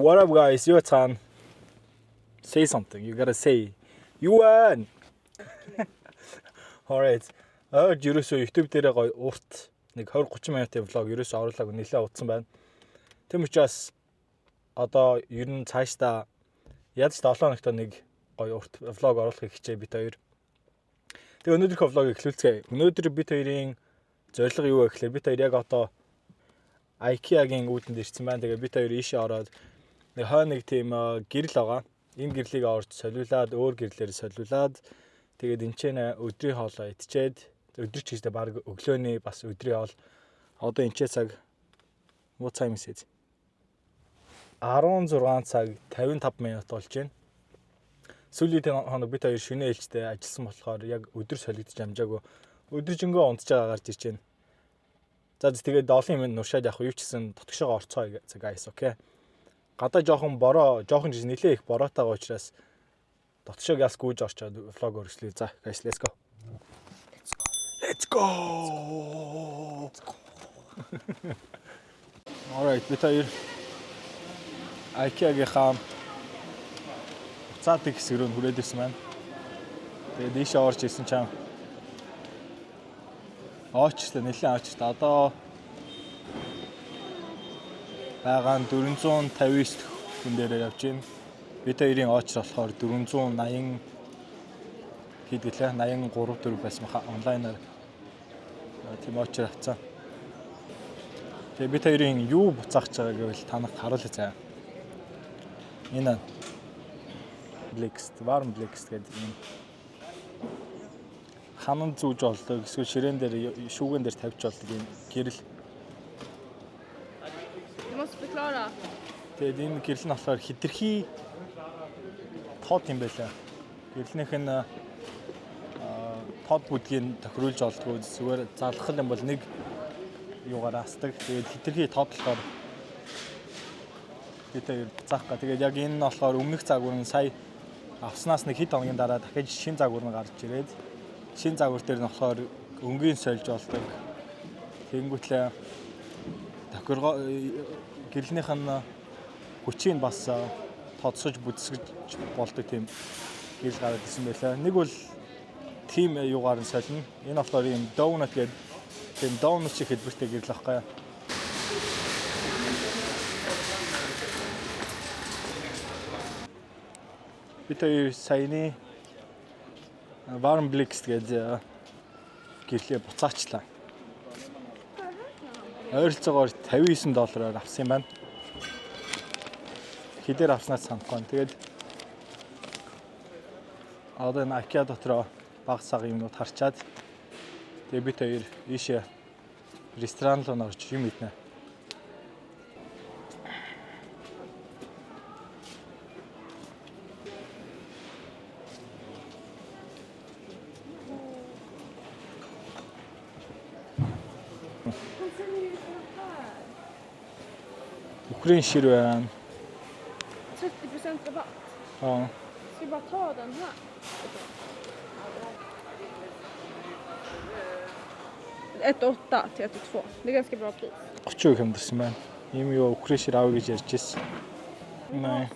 What up guys? Your turn. Say something. You gotta say. Юуан. Alright. Ерөөсөө YouTube дээрээ гоё урт нэг 20-30 минутын влог ерөөсөө оруулаагүй нэлээд утсан байна. Тэм учраас одоо ер нь цаашдаа ядч 7 хоногт нэг гоё урт влог оруулахыг хичээе бид хоёр. Тэгээ өнөөдрийнхөө влогийг эхлүүлцгээе. Өнөөдөр бид хоёрын зорилго юу вэ гэхээр бид хоёр яг одоо IKEA-гийн үүдэнд ирсэн байна. Тэгээ бид хоёр ийшээ ороод нэг хойно нэг тийм гэрэл байгаа. Энэ гэрлийг орж солиулаад өөр гэрлээр солиулаад тэгээд энэ ч өдрийн хоолоо идчихэд өдөр ч гэжтэй баг өглөөний бас өдрийн хоол одоо энэ ч цаг what time is it? 16 цаг 55 минут болж байна. Сүүлийн хоног бид хоёр шөнө ээлжтэй ажилласан болохоор яг өдөр солигдож амжаагүй. Өдржингөө унтж байгаа гарч ирж байна. За тэгээд 7 минут нуршаад явах юу ч гэсэн тотгошоо орцгоё guys, окей. Гадаа жоохон жиж нилээ их бороотойгоо учраас дотшоог яс гүйж орчоод влог өргөслөе. За guys, let's go. Let's go. Alright, бид хоёр IKEA-гийн цаадаг хэсэг рүү хүрээд ирсэн байна. Тэгээд ийшээ орж ирсэн чам. Оочлаа нэлээд оочлаа. Одоо байгаа 459 хүн дээрээ явж байна. Бид хоёрын ооч болохоор 480 хийдгэлээ 83 байсан баха онлайнаар тийм ооч авцсан. Тэгээ бид хоёрын юу буцаах гэж байгааг гэвэл та нарт харуулъя заа. Энэ warm Blixt гэдэг юм. Ханан зүүж болдог. Эсвэл ширээн дээр шүүгэн дээр тавьж болдог юм гэрэл. Тэгээд энэ гэрэл нь болохоор хитрхи тод юм байлаа. Гэрлийнх нь тод бүдгийг тохируулж олдгоо зүгээр залхал юм бол нэг юугаар асдаг. Тэгээд хитрхи тод болохоор гэдэг заах га. Тэгээд яг энэ нь болохоор өмнөх загвар нь сая авснаас нэг хэд хоногийн дараа дахиж шинэ загвар нь гарч ирээд шинэ загвар дээр нь болохоор өнгийн сольж болдог. Тэнгүүтлээ тохиргоо гэрлийнх нь хүчийг бас тодсож бүдсгэж болдог тийм гэрэл гараад ирсэн байлаа. Нэг бол тийм юугаар нь солино. Энэ болохоор ийм donut гэдэг тийм donut шиг хэлбэртэй гэрэл ахгүй. Бид хоёр саяны warm Blixt гэдэг гэрлээ буцаачлаа. Ойролцоогоор $59 авсан юм байна. Хэдээр авснаас санахгүй. Тэгээд одоо энэ IKEA дотроо баг саг юмнууд харчаад тэгээд бид хоёр ийшээ ресторан руу орж юм иднэ. Ukraine shir байна. 30% rabatt. Ja. Ska vi bara ta den här? Ett 8 till 1,2. Det är ganska bra pris. 30 хэмдэрсэн байна. Ийм юу Украин шир авъя гэж ярьж ирсэн. Наа.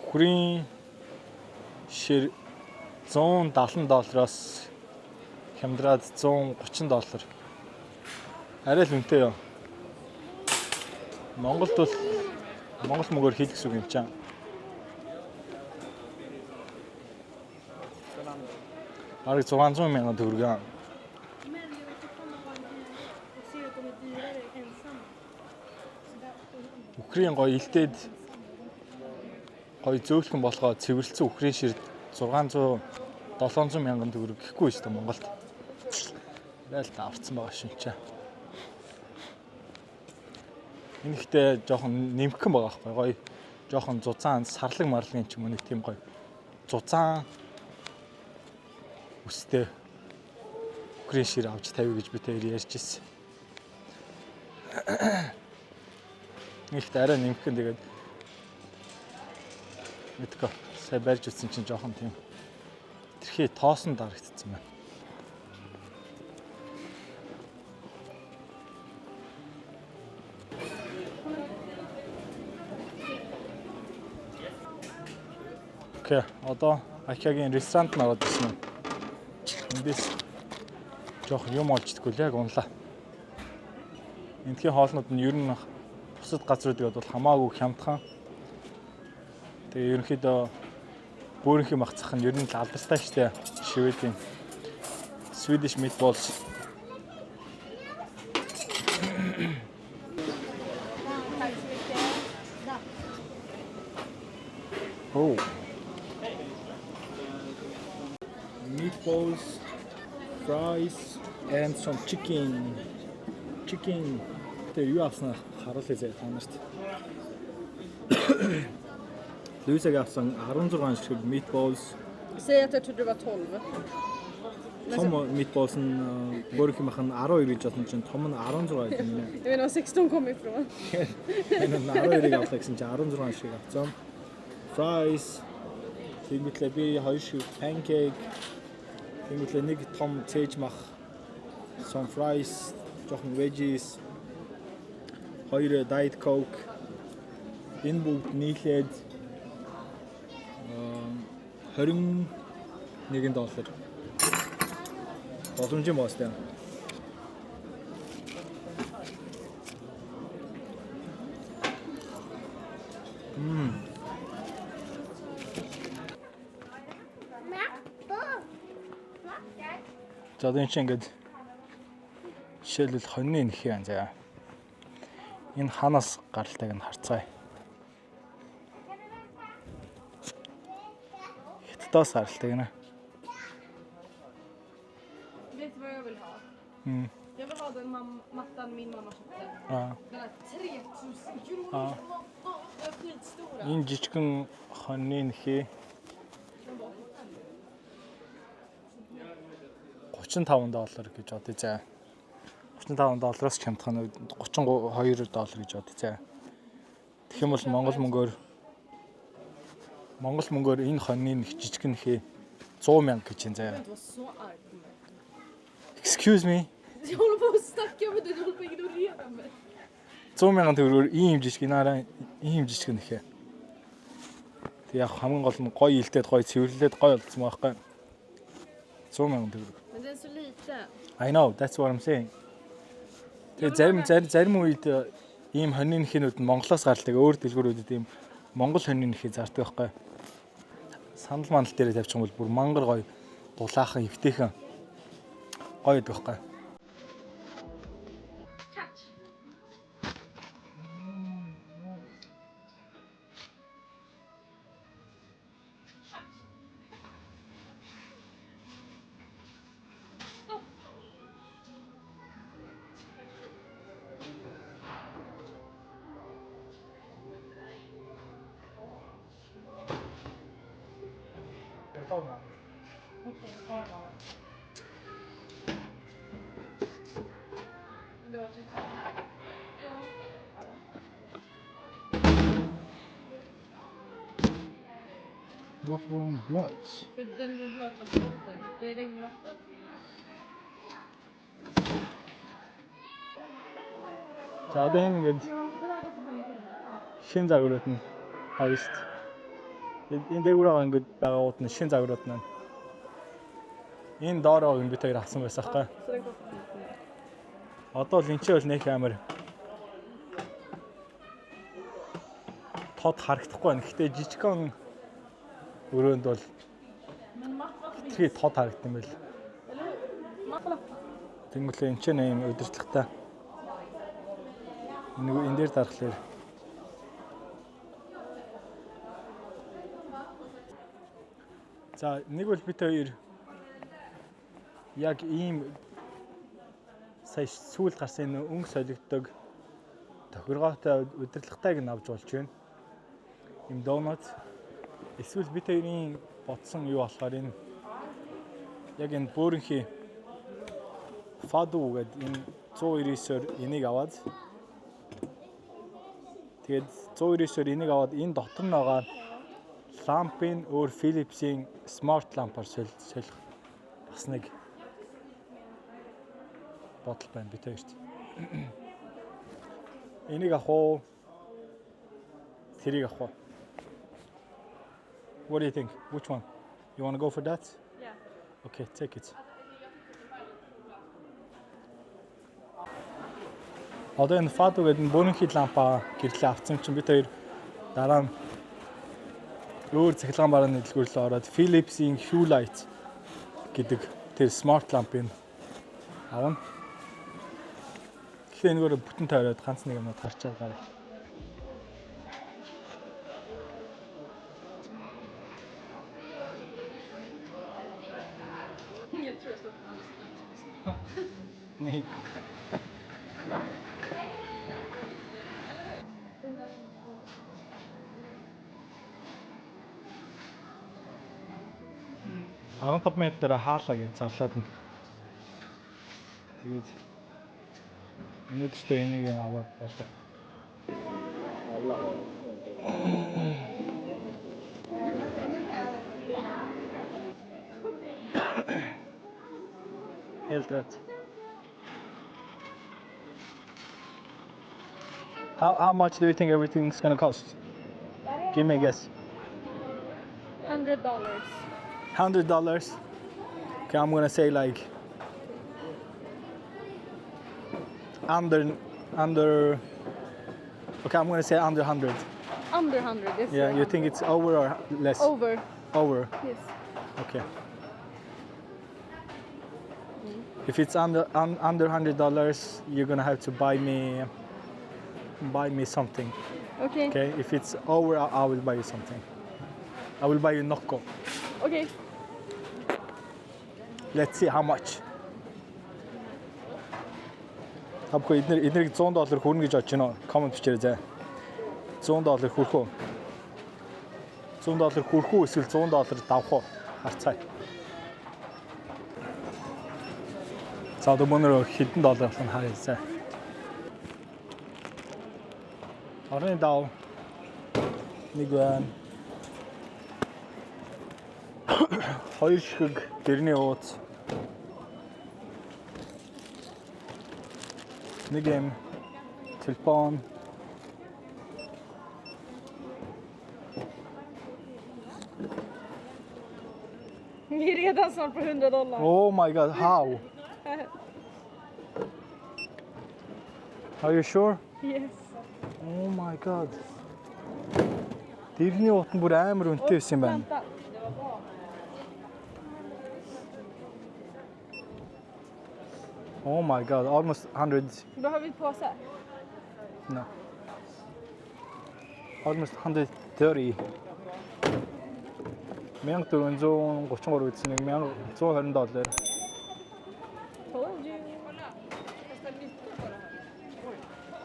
Украин шир $170-оос хямдраад $130. Арай л үнэтэй юу? Монголд бол Монгол мөнгөөр хийх гэсэн юм чам. Бараг 600 мянган төгрөг. Украин гоё илдээд гоё зөөлхөн болгоо цэвэрлсэн Украин шир 600-700 мянган төгрөг гэхгүй шүү дээ Монголд. Тэгэл авцсан байгаа шинчээ. Энэ ихтэй жоохон нэмхэн байгаа байхгүй гоё жоохон зузаан сарлаг марлагын ч юм уу нэг тийм гоё зузаан үстэй Украин шир авч тавь гэж би тэр ярьж ирсэн. Ихтэй арай нэмхэн тэгээд мэдгүй сая барьж утсан чинь жоохон тийм тэрхий тоосон дарагдсан байна. Окей. Одоо Акиагийн ресторанд нь ороод ирсэн юм. Эндээс жоох юм олж идэггүй л яг унлаа. Эндхийн хоолнууд нь ер нь бусад газруудад бол хамаагүй хямдхан. Тэгээ ерөнхийдөө бөөрийнхий махцах нь ер нь л алдартай штэ. Шведийн Swedish meatballs. Oh. Meatballs, fries and some chicken. Тэгээ юу авсан харуулъя зэ танарт. Луисаг авсан 16 шиг meatballs. Säg att jag trodde det var 12. Том meatballs нь бөөрийнхий мах нь 12 гэж бодсон чинь том нь 16 гэдэг юм. Jag vet inte var 16 kom ifrån. Энэ 12-ыг авлаа гэсэн чинь 16 шиг авсан. Fries. Тэгмэтлээ би 2 шиг pancake. Тэгмэтлээ нэг том цээж мах. Some fries, жоохон veggies. 2 diet coke. Энэ бүгд нийлээд $21. Боломжтой моостай. За одоо энэ чинь ингээд жишээлбэл хоньны нөхий байна заа. Энэ ханаас гаралтайг нь харцгаая. Хятадаас гаралтайг нэ. Vet du vad jag vill ha? Jag vill ha den mattan min mamma köpte. Den här 3000 kronor. Den är skitstora. Энэ жижигхэн хоньны нөхий $35 гэж бодъё заа. $35-оос ч хямдхан $32 гэж бодъё заа. Тэгэх юм бол Монгол мөнгөөр энэ хоньны нэг жижигхэн нөхий 100,000 гэж юм заа. Du var så arg på mig. Excuse me. Jag håller på att snacka med dig, du håller på att ignorera mig. 100,000 төгрөгөөр ийм жижигхэн нөхий. Тэг яг хамгийн гол нь гоё илтээд гоё цэвэрлээд гоё болцсон байхгүй. 100,000 төгрөг. Men den är så liten. I know, that's what I'm saying. Тэгээ зарим үед ийм хоньны нөхийнүүд нь Монголоос гаралтай өөр дэлгүүрүүдэд ийм Монгол хоньны нөхий зардаг байхгүй. Санал манал дээр тавьчих юм бол бүр мангар гоё дулаахан эвтэйхэн гоё байдаг байхгүй. Varför var den blöt? För den är blöt av botten. Det är regnvatten. За одоо энэ ингээд шин загварууд нь хоёр шүү дээ. Энэ дээгүүр байгаа ингээд байгаагууд нь шин загварууд нь. Энэ доороо энэ бид хоёр авсан байсан байхгүй. Så den kostar lite mer. Одоо л энэ ч бол нэг амар тод харагдахгүй байна. Гэхдээ жижигхэн өрөөнд бол тэр тод харагдсан байл. Тэнгүүлээ энэ ч нэм өдөртлөгтэй. Энэ дээр дарахлаар за нэг бол бид хоёр яг ийм сая сүүлд гарсан өнгө солигддог тохиргоотой удирдлагатайг нь авч болж байна. Им донот эсвэл бид хоёрын бодсон юу болохоор энэ яг энэ бөөрийнхий фаду гэдэг энэ 199-оор энийг аваад тэгээд 199-оор энийг аваад энэ дотор нь байгаа лампын өөр Philips-ийн смарт лампаар солих бас нэг бодол байна бид хоёрт. Энийг авах уу? Тэрийг авах уу? What do you think? Which one? You want to go for that? Yeah. Okay, take it. Одоо энэ Fado гэдэг бөөнхий лампа гэрлээ авсан чинь бид хоёр дараа нь өөр цахилгаан барааны дэлгүүрлээ ороод Philips-ийн Hue Light гэдэг тэр smart лампыг авна. Тэгэхээр энэгээр бүтэн тойроод ганц нэг юм гарчаад гараа. Nej. Анхад метр хаалаа гэж зарлаад нь. Тэгээд өнөөдөр энийг аваад байлаа. Helt rätt. How much do you think everything's gonna cost? Give me a guess. $100. $100. Okay, I'm gonna say like under. Okay, I'm gonna say under 100. Under 100. Yes. Yeah, you think it's over or less? Over. Over. Yes. Okay. If it's under $100, you're gonna have to buy me something. Okay. Okay. If it's over, I will buy you something. I will buy you Nocco. Okay. Let's see how much. Tapko эднэрийг $100 хүрнэ гэж бодож байна уу? Comment бичээрэй заа. $100 хүрэх үү? $100 хүрэх үү эсвэл $100 давах уу? Харцгаая. За одоо мөнөр хэдэн доллар болох нь харъя заа. Орны дав. Нэг байна. Хоёр шиг дэрний ууц. Нэг юм телефон. Vi är redan snart på $100. Oh my god, how? Are you sure? Yes. Oh my god. Дэрний уут нь бүр амар үнэтэй байсан юм байна. Vänta. Oh my god, almost 100. Behöver vi påse? No. Almost 130. 1433 гэсэн нэг $1120. Told you.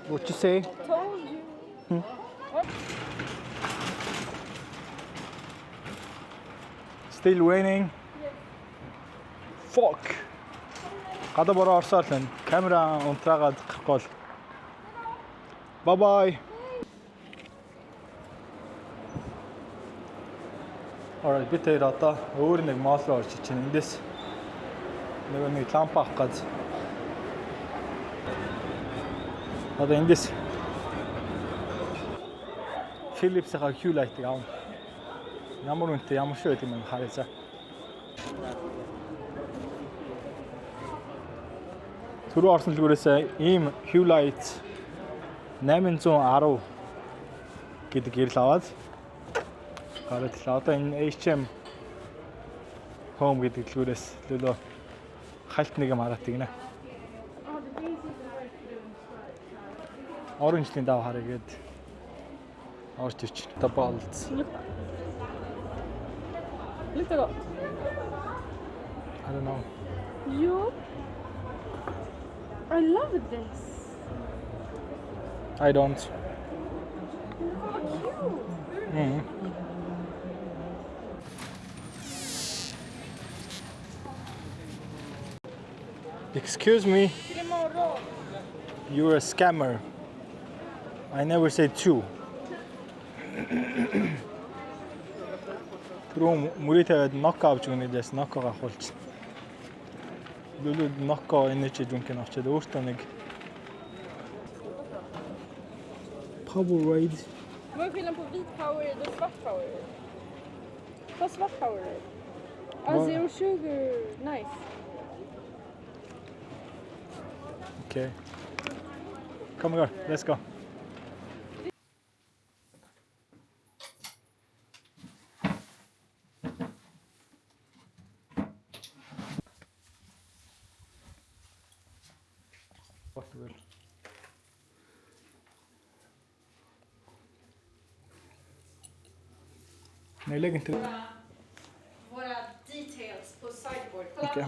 What you say? Told you. Still raining. Fuck. Гадаа бороо орсоор л камера унтраагаад гарахгүй бол. Bye bye. Alright, бид тэр одоо өөр нэг мол руу орж чинь эндээс нэг лампа авах гэж. Одоо эндээс Philips-ийн Hue Light-ыг авна. Ямар үнэтэй ямар шүү гэдэг юм харъя за. Түрүү орсон дэлгүүрээс ийм Hue Light 810 гэдэг гэрэл аваад гараад л одоо энэ HM Home гэдэг дэлгүүрээс лөлөө хальт нэг юм хараад игнэ. Оранжлын дав харъя гээд орж ич. Табалц. Luktar gott. I don't know. Jo. I love this. I don't. Cute. Excuse me, Till imorgon. you're a scammer. I never said two. Түрүү мөрий тавиад Nocco авч өгнөдөөс Nocco авахулч. Лүлүү Nocco energy drink-ийг авчаад өөртөө нэг Powerade. Vad är skillnaden på vit power och svart power? Fast power. Zero sugar. Nice. Okay. Come on, let's go. What will? Våra details på sideboard. Kolla. Okay.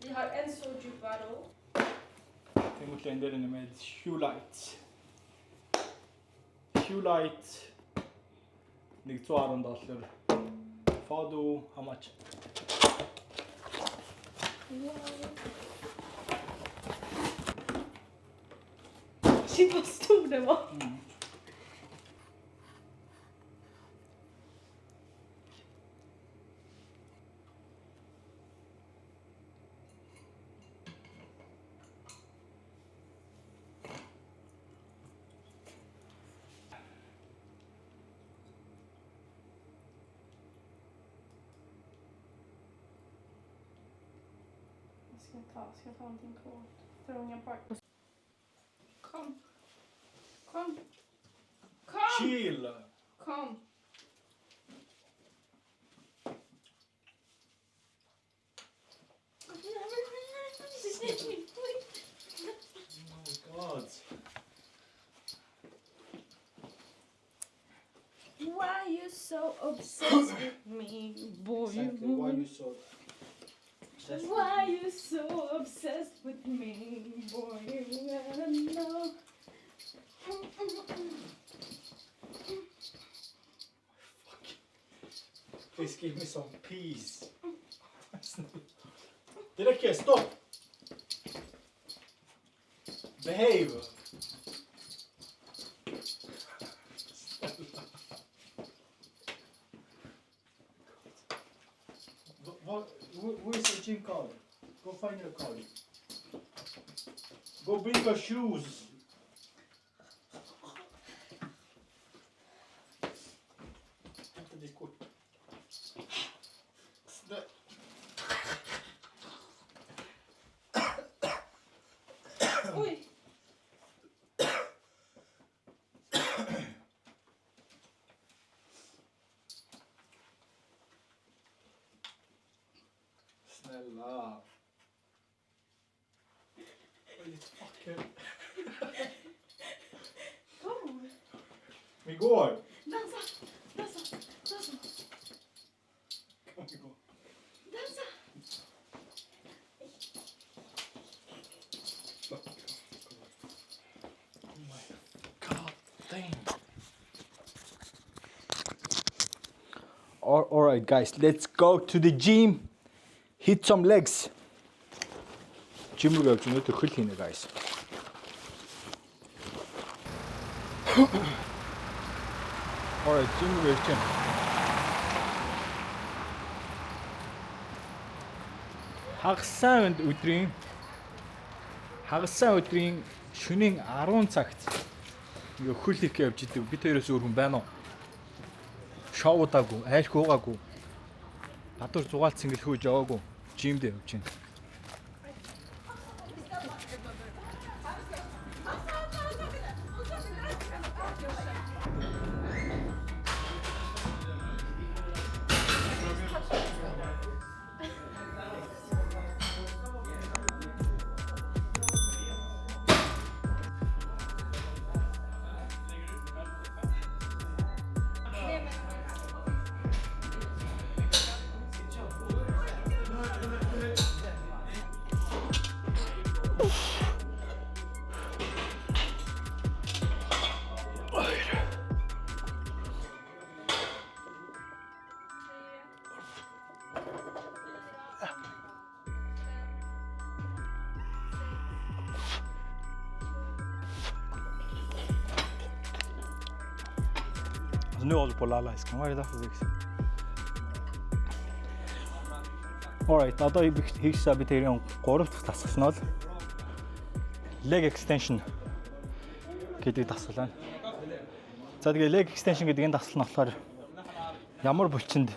Vi har en soju bottle. Förmodligen är den med Hulight. Hulight. $110. Fado, how much? Shit vad stor den var. Ska jag ta någonting coolt? Throwing a park. Kom. Kom. Kom. Chill. Kom. Oh God. Why you so obsessed with me, boy? Exactly. Why you so? Why you so obsessed with me, boy? You gotta know. Please give me some peace. Direkt, stop. Behave. Who is the gym card? Go find your card. Go bring your shoes. Hämta ditt kort. Oj! Snälla. Fucker. Kom! Vi går. Dansa! Dansa! Dansa! Kom, vi går. Dansa! Oh my God damn. All right, guys, let's go to the gym. Hit some legs. Gym rуу явж өнөөдөр хөл хийнэ, guys. All right, gym rуу явж байна. Хагас өдрийн шөнийн 10 цагт ингээ хөл хийх явж идэг. Бид хоёроос өөр хүн байна уу? Шоу удаагүй, айлх уугаагүй. Бадуур зугаалт цэнгэл хөөж яваагүй. Жимд явж байна. Nu håller på att lalla. Vad är det för vix? Alright, одоо хийсэн би тэрийн 3 дахь дасгал нь бол leg extension гэдэг дасгал байна. За тэгээ leg extension гэдэг энэ дасгал нь болохоор ямар булчинд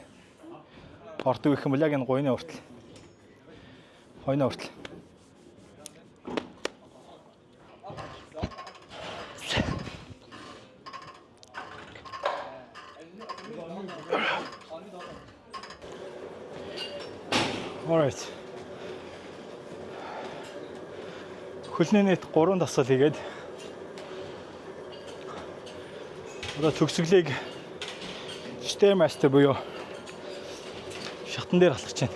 Ордог гэх юм бол яг энэ гойны уртал. Хойны уртал. Alright. Хөлний нийт 3 дасгал хийгээд одоо төгсгөлийг Stairmaster буюу шатан дээр алхаж байна.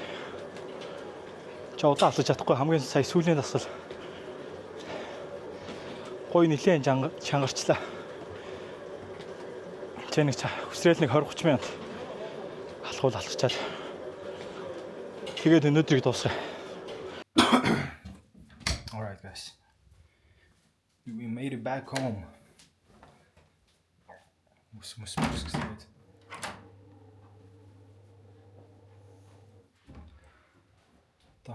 Чи удаан алхаж чадахгүй хамгийн сая сүүлийн дасгал гой нилээн чангарчлаа. Чи нэг хүсрээл нэг 20-30 минут алхачаад тэгээд өнөөдрийг дуусгая. All right guys. We made it back home. Мус гэсээд. Та.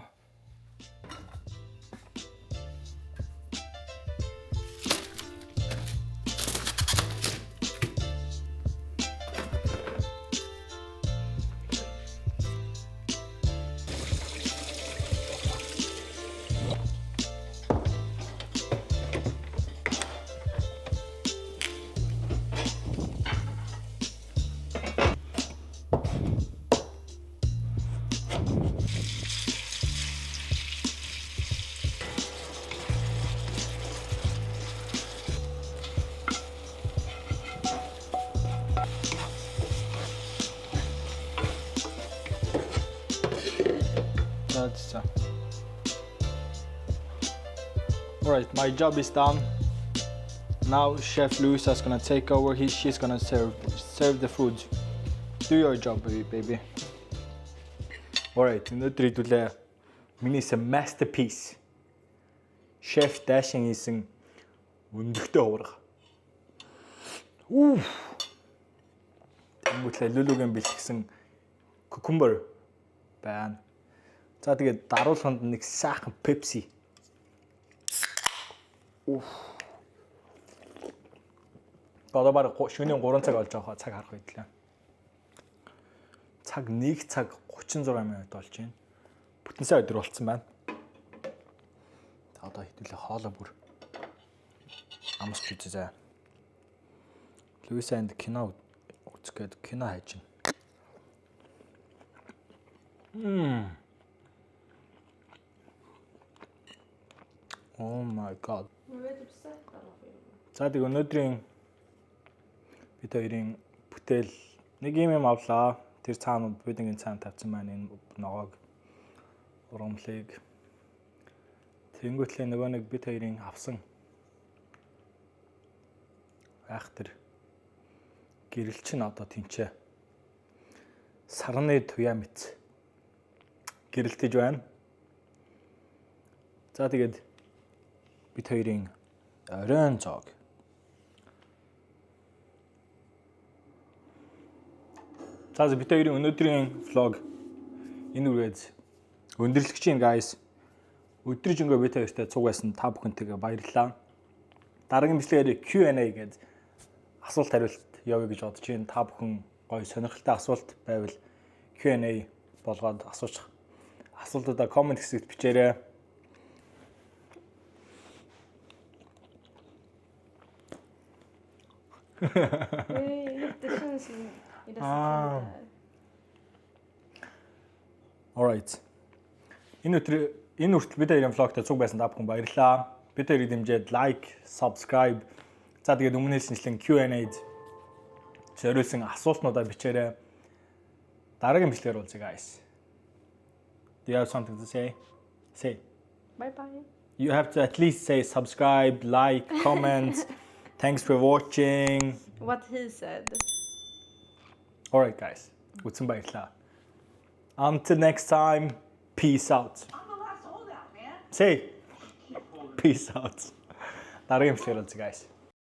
That's Alright, my job is done. Now Chef Luisa is gonna take over. She's gonna serve the food. Do your job, baby. Alright, өнөөдөр хэдүүлээ миний masterpiece. Chef Dashing хийсэн өндөгтэй уурга. Тэнгүүтлээ лүлүгэн бэлтгэсэн cucumber байна. За тэгээд даруулганд нэг сайхан Pepsi. Одоо баг шөнийн 3 цаг болж байгаа цаг харах байдлаа. Цаг 1 цаг 36 минут болж байна. Бүтэн сая өдөр болцсон байна. Одоо хэдүүлээ хоолой бүр амсч үзье. Luisa and кино үзгээд кино хайж байна. Oh my god. За тэг өнөөдрийн бид хоёрын бүтээл нэг юм авлаа. Тэр цаана бидгийн цаана тавьсан маань энэ ногоог урамлыг. Тэнгүүтлээ нөгөө нэг бид хоёрын авсан айхтар гэрэл чинь одоо тэнцээ. Сарны туяа мэт гэрэлтэж байна. За тэгээд бид хоёрын оройн цог. За бид хоёрын өнөөдрийн vlog энэ үргээд өндөрлөгч юм guys. Өдрөжингөө бид хоёртай цуг байсан та бүхэнтэйгээ баярлалаа. Дараагийн бичлэгээр Q&A гэдэг асуулт хариулт явъя гэж бодож байна. Та бүхэн гоё сонирхолтой асуулт байвал Q&A болгоод асуучих. Асуултуудаа комент хэсэгт бичээрэй. Alright. Энэ хүртэл бид хоёрын vlogтой цуг байсан та бүхэн баярлалаа. Бид хоёрыг дэмжиж like, subscribe. За тэгээд өмнө хэлсэнчлэн Q&A-д зориулсан асуултнуудаа бичээрэй. Дараагийн бичлэгээр уулзъя guys. Do you have something to say? Say. Bye bye. You have to at least say subscribe, like, comment. Thanks for watching. What he said. Alright guys. Үзсэн баярлалаа. Until next time, peace out. I'm the last holdout, man. Say peace out. Дараагийн бичлэгээр уулзъя guys.